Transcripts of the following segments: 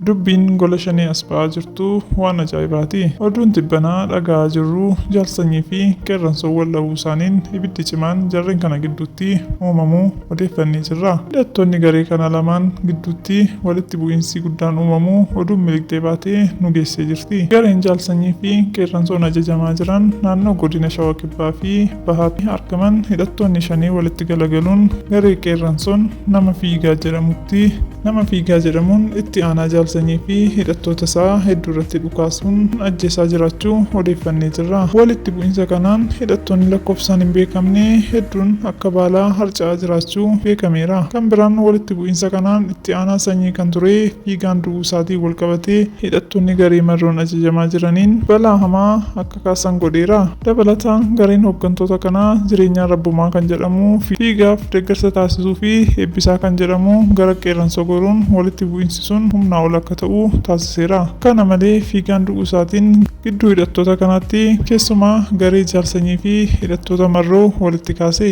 Dubbiin gola shanii as ba'aa jirtu waan ajaa'ibaati. Oduun tibbanaa dhagaa jirru jaarsanyii fi qeerransoowwan lawuu isaaniin ibiddi cimaan jarreen kana gidduutti uumamuu odeeffannee jirra. Hidhattoonni garee kana lamaan gidduutti walitti bu'iinsi guddaan uumamuu oduun miliqxee baatee nu geessee jirti. Gareen jaarsanyii fi qeerransoon ajajamaa jiran naannoo godina Shawaa Kibbaa fi Bahaatti argaman hidhattoonni shanii walitti galagaluun garee qeerransoon nama fiigaa jedhamuun itti aanaa jaalsanyii fi hidhattoota isaa hedduu irratti dhukaasuun ajjeesaa jiraachuu odeeffannee jirra. Walitti bu'iinsa kanaan hidhattoonni lakkoofsaan hin beekamne hedduun akka baalaa harca'aa jiraachuu beekameera. Kan biraan walitti bu'iinsa kanaan itti aanaa sanyii kan ture fiigaan du'uu isaatiin wal qabatee hidhattoonni garee marroon ajajamaa jiraniin balaa hamaa akka kaasan godheera. Dabalataan gareen hooggantoota kanaa jireenyaan rabbumaa kan jedhamu fiigaaf deeggarsa taasisuu fi eebbisaa kan jedhamu gara qeerransoo goruun walitti bu'iinsi sun humnaa ol akka ta'u taasiseera. Kana malee fiigaan du'uu isaatiin gidduu hidhattoota kanaatti keessumaa garee jaalsanyii fi hidhattoota marroo walitti kaase.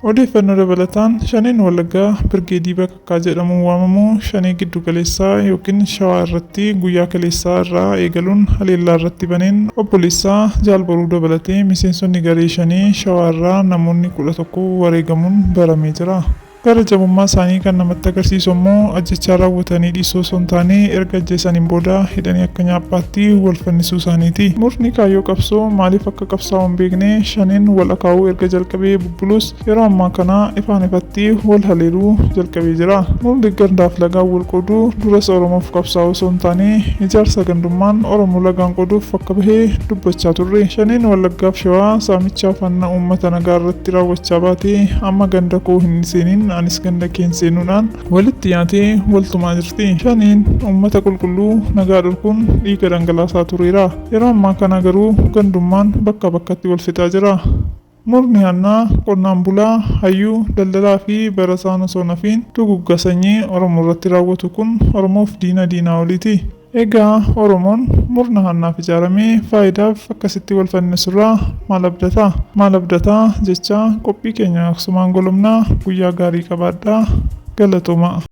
Odeeffannoo dabalataan shaneen Wallaggaa Birgeedii Bakakkaa jedhamuun waamamu shanee giddu galeessaa yookiin Shawaa irratti guyyaa kaleessaa irraa eegaluun haleellaa irratti baneen obboleessaa Jaalboruu dabalatee miseensonni garee shanii Shawaa irraa namoonni 11 wareegamuun baramee jira. Gara jabummaa isaanii kan namatti agarsiisu immoo ajjechaa raawwatanii dhiisuu osoo hin taane erga ajjeesaniin booda hidhanii akka nyaaphaatti wal fannisuu isaaniiti. Murni kaayyoo qabsoo maaliif akka qabsaa'u hin beekne shaneen wal akaa'uu erga jalqabee bubbulus yeroo ammaa kana ifaan ifatti wal haleeluu jalqabee jira. Murni gandaaf lagaan wal qooduu duras Oromoof qabsaa'u osoo hin taane ijaarsa gandummaan Oromoo lagaan qooduuf akka bahee dubbachaa turre. Shaneen Wallaggaaf Shawaa saamichaa fannaa uummata nagaa irratti raawwachaa baatee amma ganda koo hin seenin anis ganda keen seenuudhaan walitti yaatee waltumaa jirti. Shaneen uummata qulqulluu nagaa dhorkuun dhiiga dhangalaasaa tureera. Yeroo ammaa kana garuu gandummaan bakka bakkatti wal fixaa jira. Murni hannaa qonnaan bulaa, hayyuu, daldalaa fi barataan osoo nafiin dugugga sanyii Oromoo irratti raawwatu kun Oromoof diina oliiti. Egaa Oromoon murna hannaaf ijaaramee faayidaaf akkasitti wal fannisurraa maal abdataa jecha qophii keenya akkasumaan golomnaa guyyaa gaarii qabaadhaa galatoomaa.